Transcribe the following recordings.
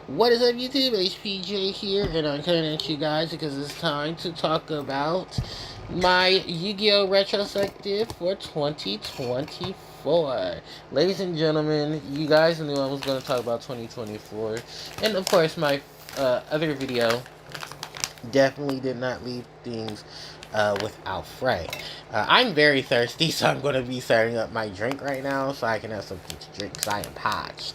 What is up, YouTube? HPJ here, and I'm coming at you guys because it's time to talk about my Yu-Gi-Oh! Retrospective for 2024. Ladies and gentlemen, you guys knew I was going to talk about 2024, and of course, my other video definitely did not leave things without fray. I'm very thirsty, so I'm going to be setting up my drink right now so I can have something to drink because I am parched.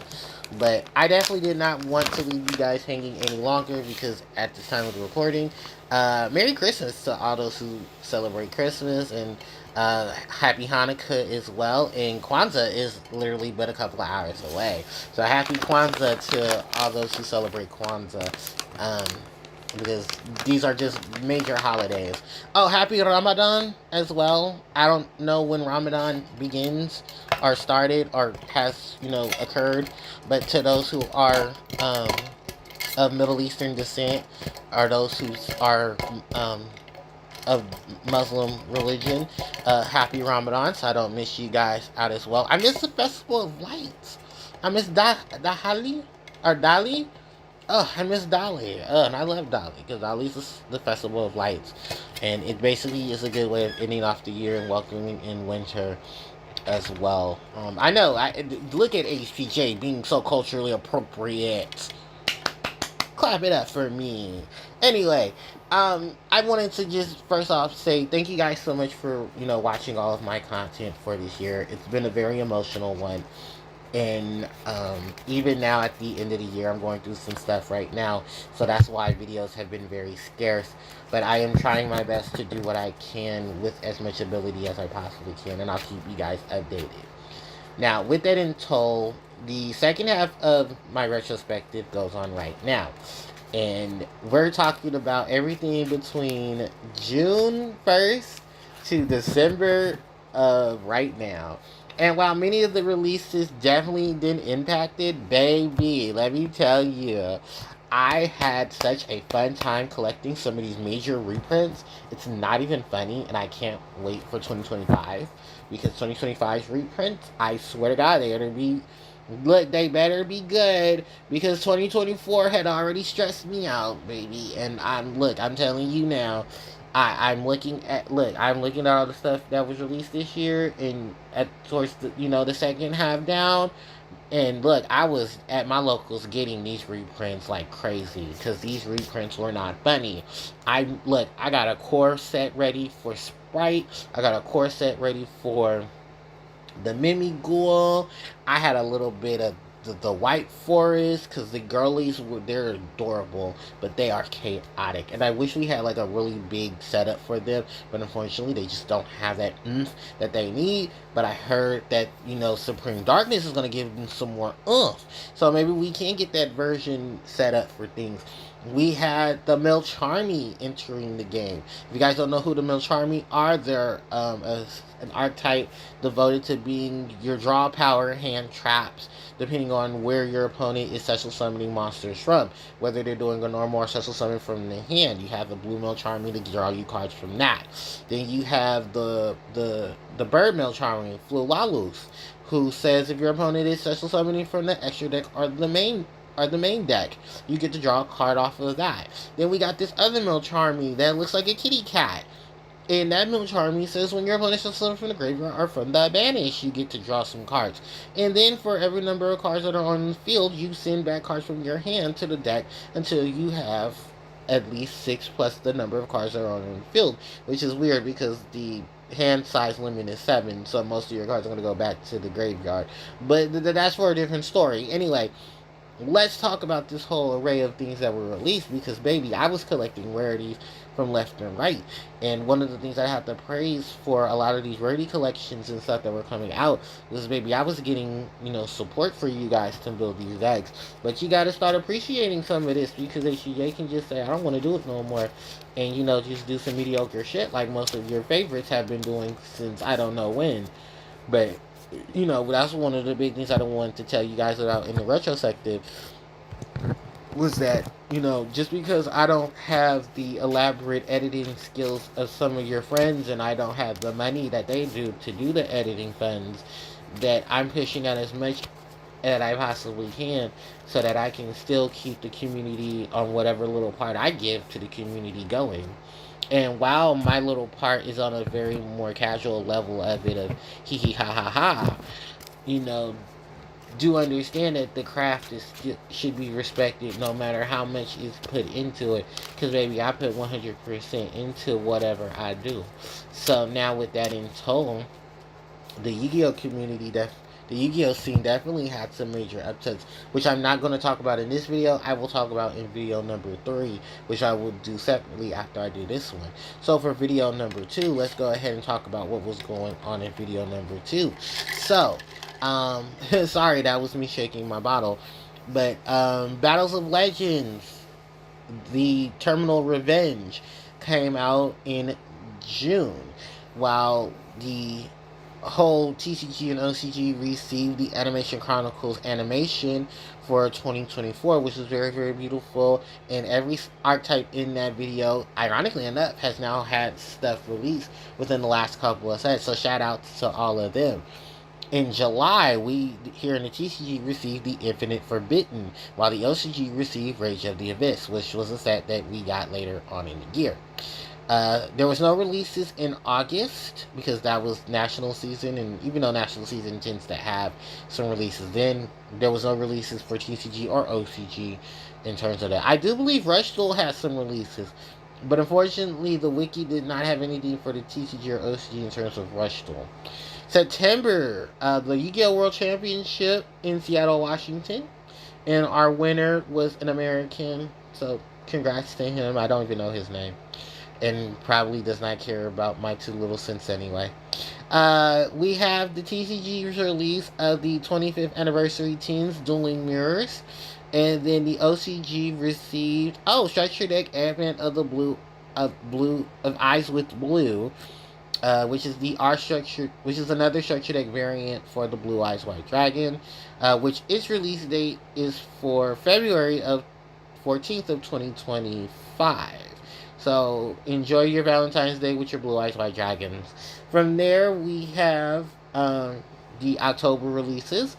But I definitely did not want to leave you guys hanging any longer because at this time of the recording, Merry Christmas to all those who celebrate Christmas, and Happy Hanukkah as well. And Kwanzaa is literally but a couple of hours away. So happy Kwanzaa to all those who celebrate Kwanzaa. Because these are just major holidays. Oh, happy Ramadan as well. I don't know when Ramadan begins or started or has, occurred, but to those who are of Middle Eastern descent or those who are of Muslim religion, happy Ramadan. So I don't miss you guys out as well. I miss the Festival of Lights. I miss Dahali or Dali. Oh, I miss Dali. And I love Dali because Dali's the Festival of Lights, and it basically is a good way of ending off the year and welcoming in winter as well. I know. Look at HPJ being so culturally appropriate. Clap it up for me. Anyway, I wanted to just first off say thank you guys so much for watching all of my content for this year. It's been a very emotional one. And even now at the end of the year, I'm going through some stuff right now, so that's why videos have been very scarce. But I am trying my best to do what I can with as much ability as I possibly can, and I'll keep you guys updated. Now, with that in tow, the second half of my retrospective goes on right now. And we're talking about everything between June 1st to December of right now. And while many of the releases definitely didn't impact it, baby, let me tell you, I had such a fun time collecting some of these major reprints. It's not even funny, and I can't wait for 2025 because 2025's reprints, I swear to God, they better be good because 2024 had already stressed me out, baby. And I'm telling you now, I'm looking at all the stuff that was released this year, and at towards the second half down, and look, I was at my locals getting these reprints like crazy because these reprints were not funny. I got a core set ready for Sprite. I got a core set ready for the Mimi Ghoul. I had a little bit of the White Forest because the girlies they're adorable, but they are chaotic. And I wish we had like a really big setup for them, but unfortunately they just don't have that oomph that they need. But I heard that Supreme Darkness is gonna give them some more oomph, so maybe we can get that version set up for things. We had the Melcharmy entering the game. If you guys don't know who the Melcharmy are, they're an archetype devoted to being your draw power hand traps, depending on where your opponent is special summoning monsters from. Whether they're doing a normal or special summon from the hand, you have the Blue Melcharmy to draw you cards from that. Then you have the Bird Melcharmy, Flulalus, who says if your opponent is special summoning from the extra deck or the main deck, you get to draw a card off of that. Then we got this other Melcharmy that looks like a kitty cat. And that Melcharmy says when your opponent is summon from the graveyard or from the banish, you get to draw some cards. And then for every number of cards that are on the field, you send back cards from your hand to the deck until you have at least 6 plus the number of cards that are on the field. Which is weird because the hand size limit is 7, so most of your cards are going to go back to the graveyard. But that's for a different story. Anyway, let's talk about this whole array of things that were released because, baby, I was collecting rarities from left and right. And one of the things I have to praise for a lot of these rarity collections and stuff that were coming out was, baby, I was getting, support for you guys to build these decks. But you got to start appreciating some of this because HPJ can just say, I don't want to do it no more. And, just do some mediocre shit like most of your favorites have been doing since I don't know when. But that's one of the big things I don't want to tell you guys about in the retrospective was that, just because I don't have the elaborate editing skills of some of your friends and I don't have the money that they do to do the editing funds, that I'm pushing out as much that I possibly can, so that I can still keep the community on whatever little part I give to the community going. And while my little part is on a very more casual level of it, of hee hee ha ha ha, you know, do understand that the craft is should be respected no matter how much is put into it, because baby, I put 100% into whatever I do. So now with that in tow, the Yu-Gi-Oh community, the Yu-Gi-Oh scene definitely had some major upticks, which I'm not going to talk about in this video. I will talk about in video number 3, which I will do separately after I do this one. So for video number 2, let's go ahead and talk about what was going on in video number 2. So, sorry, that was me shaking my bottle. But, Battles of Legends, the Terminal Revenge, came out in June, while the whole TCG and OCG received the Animation Chronicles animation for 2024, which is very, very beautiful. And every archetype in that video, ironically enough, has now had stuff released within the last couple of sets. So shout out to all of them. In July, we here in the TCG received the Infinite Forbidden, while the OCG received Rage of the Abyss, which was a set that we got later on in the year. There was no releases in August because that was national season, and even though national season tends to have some releases, then there was no releases for TCG or OCG in terms of that. I do believe Rush Duel has some releases, but unfortunately the wiki did not have anything for the TCG or OCG in terms of Rush Duel. September, the Yu-Gi-Oh! World Championship in Seattle, Washington, and our winner was an American, so congrats to him. I don't even know his name, and probably does not care about my 2 little cents anyway. We have the TCG's release of the 25th Anniversary Teams Dueling Mirrors, and then the OCG received Structure Deck Advent of the Blue of Eyes with Blue, which is the R structure, which is another structure deck variant for the Blue Eyes White Dragon, which its release date is for February of 14th of 2025. So enjoy your Valentine's Day with your Blue Eyes White Dragons. From there, we have the October releases.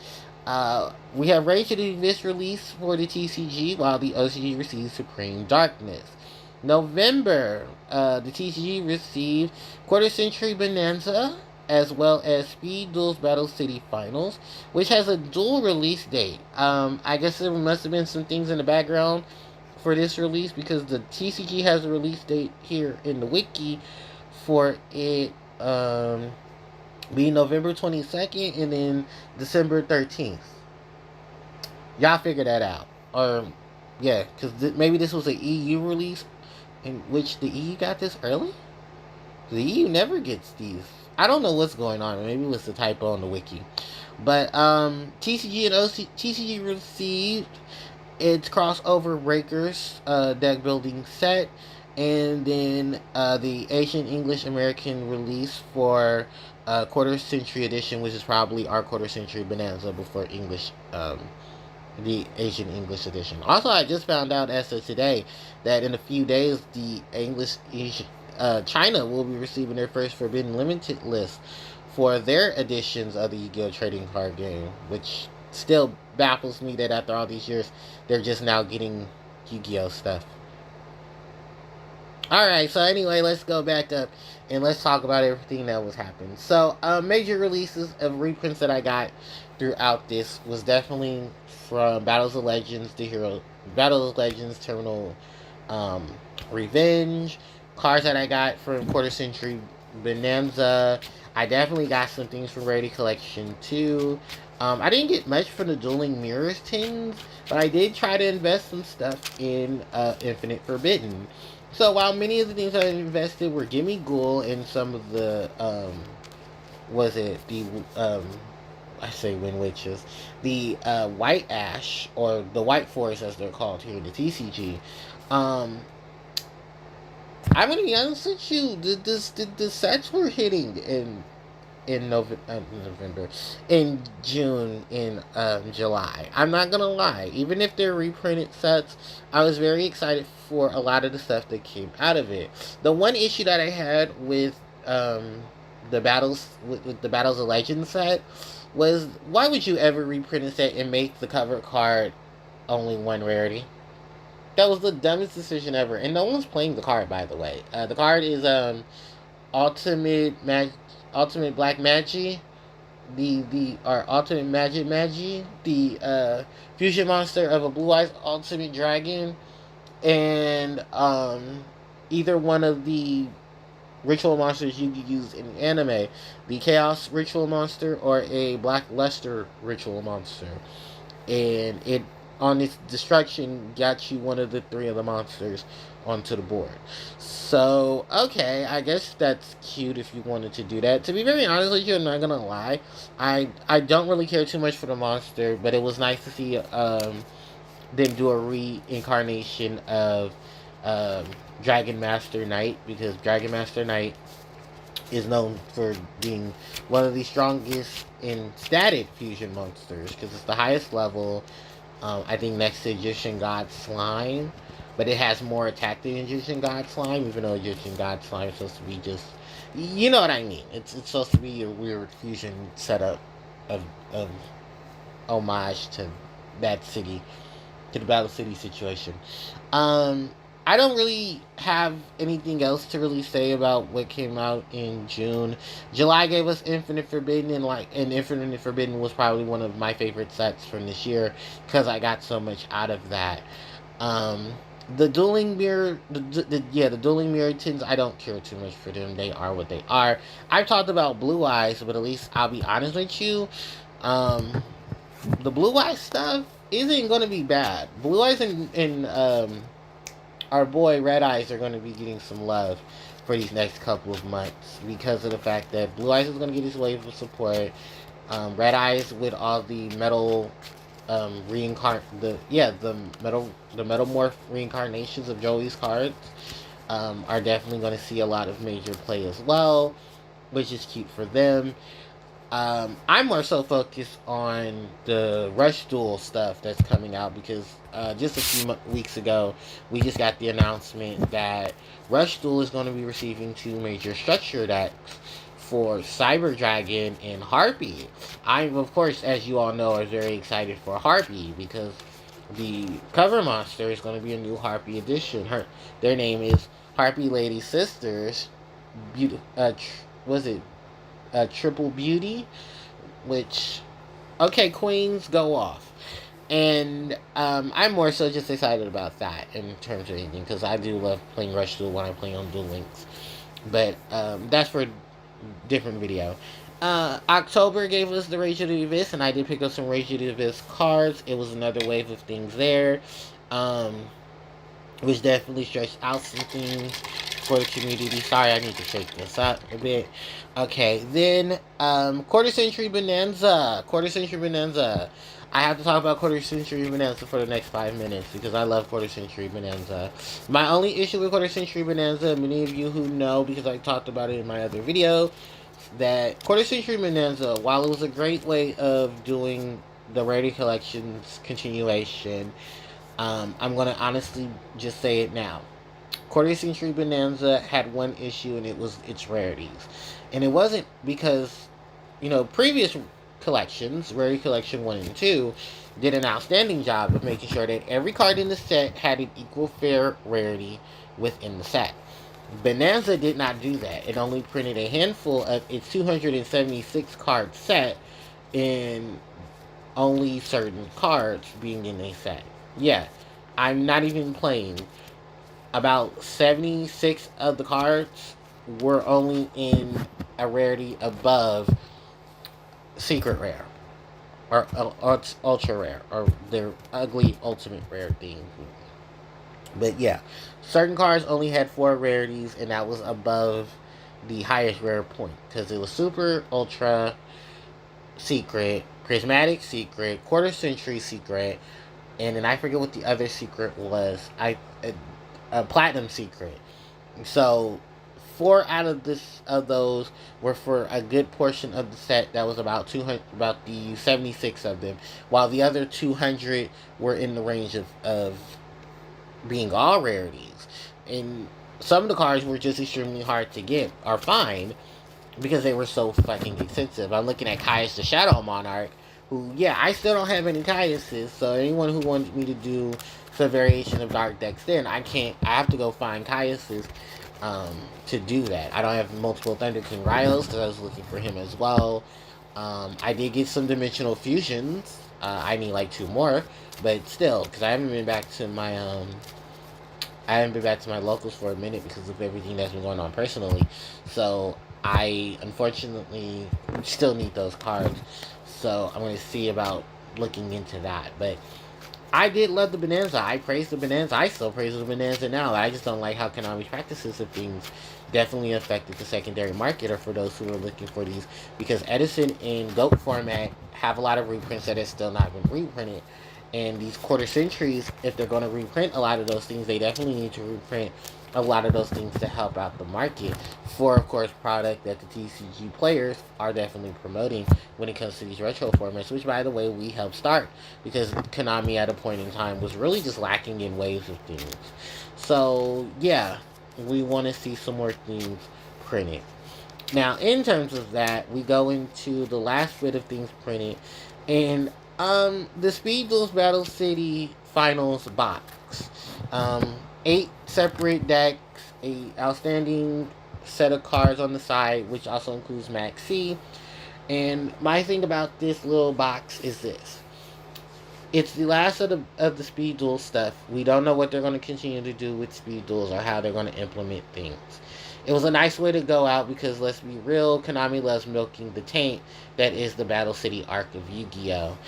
We have Rage of the Abyss release for the TCG, while the OCG receives Supreme Darkness. November, the TCG received Quarter Century Bonanza, as well as Speed Duels Battle City Finals, which has a dual release date. I guess there must have been some things in the background for this release, because the TCG has a release date here in the wiki for it being November 22nd and then December 13th. Y'all figure that out. Or, yeah, because maybe this was an EU release in which the EU got this early? The EU never gets these. I don't know what's going on. Maybe it was a typo on the wiki. But TCG and TCG received its Crossover Breakers deck building set, and then the Asian English American release for Quarter Century Edition, which is probably our Quarter Century Bonanza before English, the Asian English Edition. Also, I just found out as of today that in a few days, the China will be receiving their first Forbidden Limited list for their editions of the Yu-Gi-Oh! Trading card game, which still baffles me that after all these years, they're just now getting Yu-Gi-Oh! Stuff. Alright, so anyway, let's go back up and let's talk about everything that was happening. So, major releases of reprints that I got throughout this was definitely from Battles of Legends, Battles of Legends Terminal Revenge, cards that I got from Quarter Century Bonanza. I definitely got some things from Rarity Collection too. I didn't get much from the Dueling Mirrors tins, but I did try to invest some stuff in Infinite Forbidden. So while many of the things I invested were Gimme Ghoul and some of the I say Wind Witches, the White Ash, or the White Forest as they're called here in the TCG. I'm gonna be honest with you, the sets were hitting in November, in June, in July. I'm not gonna lie, even if they're reprinted sets, I was very excited for a lot of the stuff that came out of it. The one issue that I had with the Battles of Legends set was, why would you ever reprint a set and make the cover card only one rarity? That was the dumbest decision ever, and no one's playing the card, by the way. The card is ultimate ultimate black magi, the or ultimate magic magi, the fusion monster of a blue eyes ultimate dragon, and either one of the ritual monsters you could use in anime, the chaos ritual monster or a black luster ritual monster, and it on its destruction got you one of the three of the monsters onto the board. So okay, I guess that's cute if you wanted to do that. To be very honest with you, I'm not gonna lie, I don't really care too much for the monster, but it was nice to see them do a reincarnation of um, Dragon Master Knight, because Dragon Master Knight is known for being one of the strongest in static fusion monsters because it's the highest level. I think next to Egyptian God Slime, but it has more attack than Egyptian God Slime, even though Egyptian God Slime is supposed to be just, you know what I mean. It's supposed to be a weird fusion setup of homage to that city, to the Battle City situation. Um, I don't really have anything else to really say about what came out in June. July gave us Infinite Forbidden, and Infinite Forbidden was probably one of my favorite sets from this year because I got so much out of that. Um, the dueling mirror, the dueling mirror tins. I don't care too much for them. They are what they are. I've talked about Blue Eyes, but at least I'll be honest with you. Um, the Blue Eyes stuff isn't going to be bad. Blue Eyes and our boy Red Eyes are going to be getting some love for these next couple of months because of the fact that Blue Eyes is going to get his wave of support. Red Eyes with all the metal the metamorph reincarnations of Joey's cards are definitely going to see a lot of major play as well, which is cute for them. I'm more so focused on the Rush Duel stuff that's coming out because just a few weeks ago, we just got the announcement that Rush Duel is going to be receiving two major structure decks for Cyber Dragon and Harpie. I'm, of course, as you all know, are very excited for Harpie because the cover monster is going to be a new Harpie edition. Their name is Harpie Lady Sisters. Was it Triple Beauty, which, okay, Queens, go off. And I'm more so just excited about that in terms of anything, because I do love playing Rush Duel when I play on Duel Links. But that's for a different video. October gave us the Rage of the Abyss, and I did pick up some Rage of the Abyss cards. It was another wave of things there. Which definitely stretched out some things for the community. Sorry, I need to shake this up a bit. Okay, then Quarter Century Bonanza. Quarter Century Bonanza. I have to talk about Quarter Century Bonanza for the next 5 minutes because I love Quarter Century Bonanza. My only issue with Quarter Century Bonanza, many of you who know because I talked about it in my other video, that Quarter Century Bonanza, while it was a great way of doing the Rarity Collections continuation, I'm going to honestly just say it now. Quarter Century Bonanza had one issue, and it was its rarities. And it wasn't because, previous collections, Rarity Collection 1 and 2, did an outstanding job of making sure that every card in the set had an equal fair rarity within the set. Bonanza did not do that. It only printed a handful of its 276 card set in only certain cards being in a set. Yeah, I'm not even playing. About 76 of the cards were only in a rarity above secret rare or ultra rare or their ugly ultimate rare thing. But yeah, certain cards only had 4 rarities, and that was above the highest rare point because it was super, ultra, secret, prismatic secret, quarter century secret, and then I forget what the other secret was. A platinum secret. So 4 out of those were for a good portion of the set. That was about 200, about the 76 of them, while the other 200 were in the range of being all rarities. And some of the cards were just extremely hard to get, or find, because they were so fucking expensive. I'm looking at Caius the Shadow Monarch, who, yeah, I still don't have any Caiuses, so anyone who wanted me to do some variation of Dark decks, then I can't, I have to go find Caiuses to do that. I don't have multiple Thunder King Ryos, because I was looking for him as well. I did get some Dimensional Fusions. I need like 2 more, but still, because I haven't been back to my locals for a minute because of everything that's been going on personally. So I unfortunately still need those cards. So I'm going to see about looking into that. But I did love the Bonanza. I praised the Bonanza. I still praise the Bonanza now. I just don't like how Konami's practices of things definitely affected the secondary market, or for those who are looking for these, because Edison in GOAT format have a lot of reprints that have still not been reprinted. And these quarter centuries, if they're going to reprint a lot of those things, they definitely need to reprint a lot of those things to help out the market for, of course, product that the TCG players are definitely promoting when it comes to these retro formats, which, by the way, we helped start because Konami at a point in time was really just lacking in waves of things. So, yeah, we want to see some more things printed. Now, in terms of that, we go into the last bit of things printed, and the Speed Duels Battle City Finals box. 8 separate decks, a outstanding set of cards on the side, which also includes Max C. And my thing about this little box is this: it's the last of the Speed Duel stuff. We don't know what they're going to continue to do with Speed Duels or how they're going to implement things. It was a nice way to go out because, let's be real, Konami loves milking the taint that is the Battle City arc of Yu-Gi-Oh!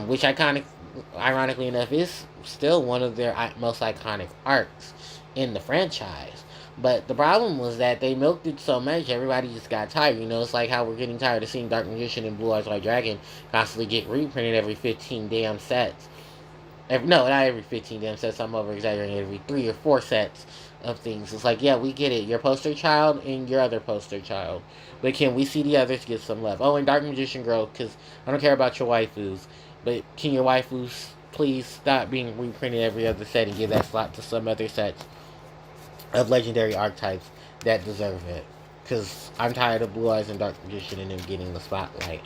Which ironically enough, is still one of their most iconic arcs in the franchise. But the problem was that they milked it so much, everybody just got tired. You know, it's like how we're getting tired of seeing Dark Magician and Blue Eyes White Dragon constantly get reprinted every 15 damn sets. No, not every 15 damn sets. I'm over exaggerating. Every 3 or 4 sets of things. It's like, yeah, we get it. Your poster child and your other poster child. But can we see the others get some love? Oh, and Dark Magician Girl, because I don't care about your waifus. But can your waifus please stop being reprinted every other set and give that slot to some other sets of legendary archetypes that deserve it? Because I'm tired of Blue Eyes and Dark Magician and them getting the spotlight.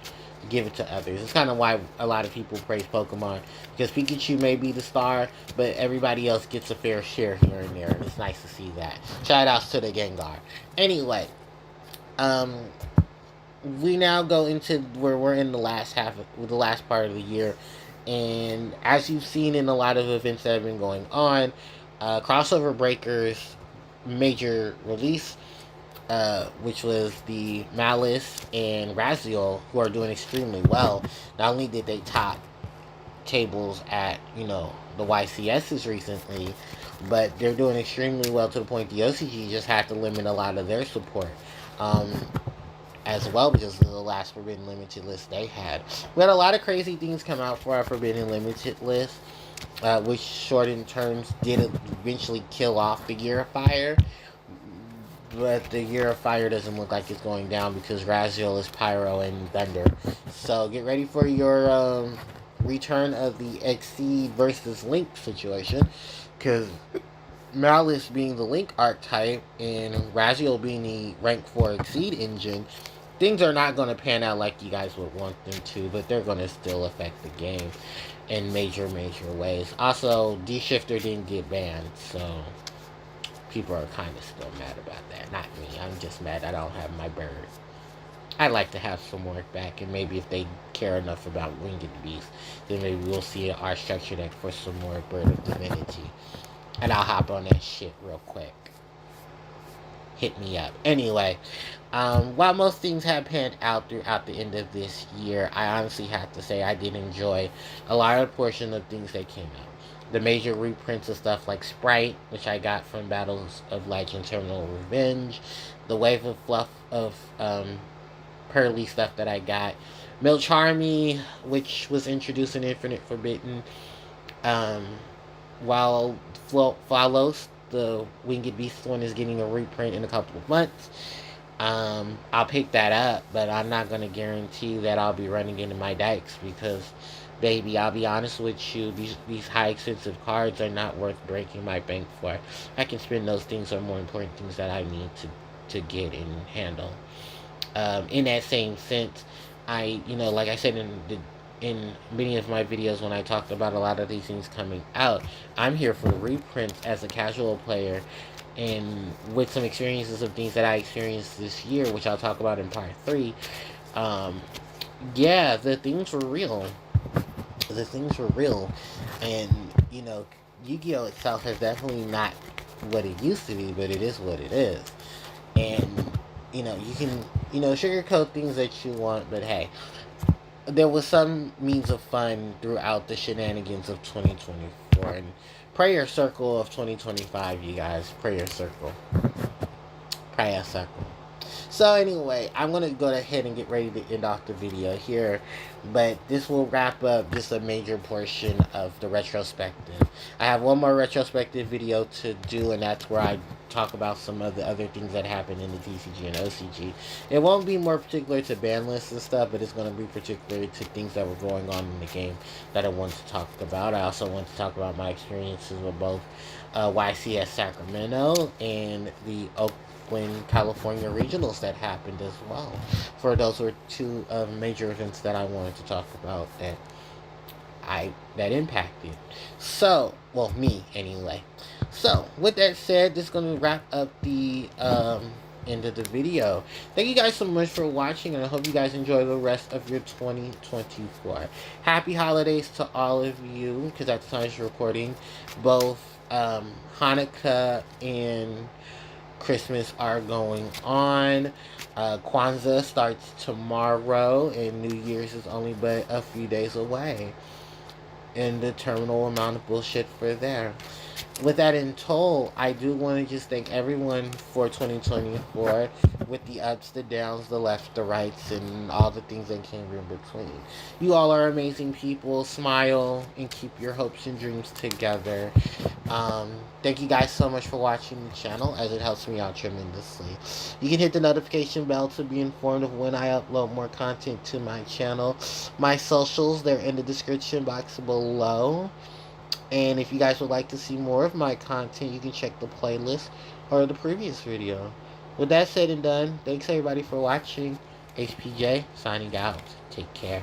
Give it to others. It's kind of why a lot of people praise Pokemon, because Pikachu may be the star, but everybody else gets a fair share here and there, and it's nice to see that. Shout outs to the Gengar. Anyway, um, we now go into where we're in the last part of the year, and as you've seen in a lot of events that have been going on, Crossover Breakers major release, which was the Malice and Raziel, who are doing extremely well. Not only did they top tables at, the YCSs recently, but they're doing extremely well to the point the OCG just had to limit a lot of their support. Um, as well, because of the last Forbidden Limited list they had. We had a lot of crazy things come out for our Forbidden Limited list, which shortened terms did eventually kill off the Year of Fire. But the Year of Fire doesn't look like it's going down because Raziel is Pyro and Thunder. So get ready for your return of the Exceed versus Link situation, because Malice being the Link archetype and Raziel being the rank 4 Exceed engine, things are not going to pan out like you guys would want them to, but they're going to still affect the game in major ways. Also, D-Shifter didn't get banned, so people are kind of still mad about that. Not me. I'm just mad I don't have my bird. I'd like to have some work back, and maybe if they care enough about Winged Beast, then maybe we'll see an art structure deck for some more Bird of Divinity. And I'll hop on that shit real quick. Hit me up. Anyway, while most things have panned out throughout the end of this year, I honestly have to say I did enjoy a large portion of things that came out. The major reprints of stuff like Sprite, which I got from Battles of Legend Terminal Revenge, the wave of fluff of Pearly stuff that I got, Milcharmy, which was introduced in Infinite Forbidden, um, while Follows, the Winged Beast one, is getting a reprint in a couple of months. I'll pick that up, but I'm not going to guarantee that I'll be running into my decks because, baby, I'll be honest with you, these high expensive cards are not worth breaking my bank for. I can spend those things on more important things that I need to get and handle. In that same sense, like I said in many of my videos when I talked about a lot of these things coming out, I'm here for reprints as a casual player, and with some experiences of things that I experienced this year, which I'll talk about in part 3. Um, yeah, the things were real. The things were real, and Yu-Gi-Oh itself has definitely not what it used to be, but it is what it is. And you can sugarcoat things that you want, but hey, there was some means of fun throughout the shenanigans of 2024, and prayer circle of 2025, you guys. Prayer circle. So anyway, I'm going to go ahead and get ready to end off the video here, but this will wrap up just a major portion of the retrospective. I have one more retrospective video to do, and that's where I talk about some of the other things that happened in the TCG and OCG. It won't be more particular to ban lists and stuff, but it's going to be particular to things that were going on in the game that I want to talk about. I also want to talk about my experiences with both YCS Sacramento and the California regionals that happened as well. For those were two major events that I wanted to talk about that impacted. So, well, me anyway. So, with that said, this is going to wrap up the end of the video. Thank you guys so much for watching, and I hope you guys enjoy the rest of your 2024. Happy holidays to all of you, because at the time of recording, both Hanukkah and Christmas are going on. Kwanzaa starts tomorrow, and New Year's is only but a few days away. And the terminal amount of bullshit for there. With that in total, I do want to just thank everyone for 2024, with the ups, the downs, the left, the rights, and all the things that came in between. You all are amazing people. Smile and keep your hopes and dreams together. Thank you guys so much for watching the channel, as it helps me out tremendously. You can hit the notification bell to be informed of when I upload more content to my channel. My socials, they're in the description box below. And if you guys would like to see more of my content, you can check the playlist or the previous video. With that said and done, thanks everybody for watching. HPJ signing out. Take care.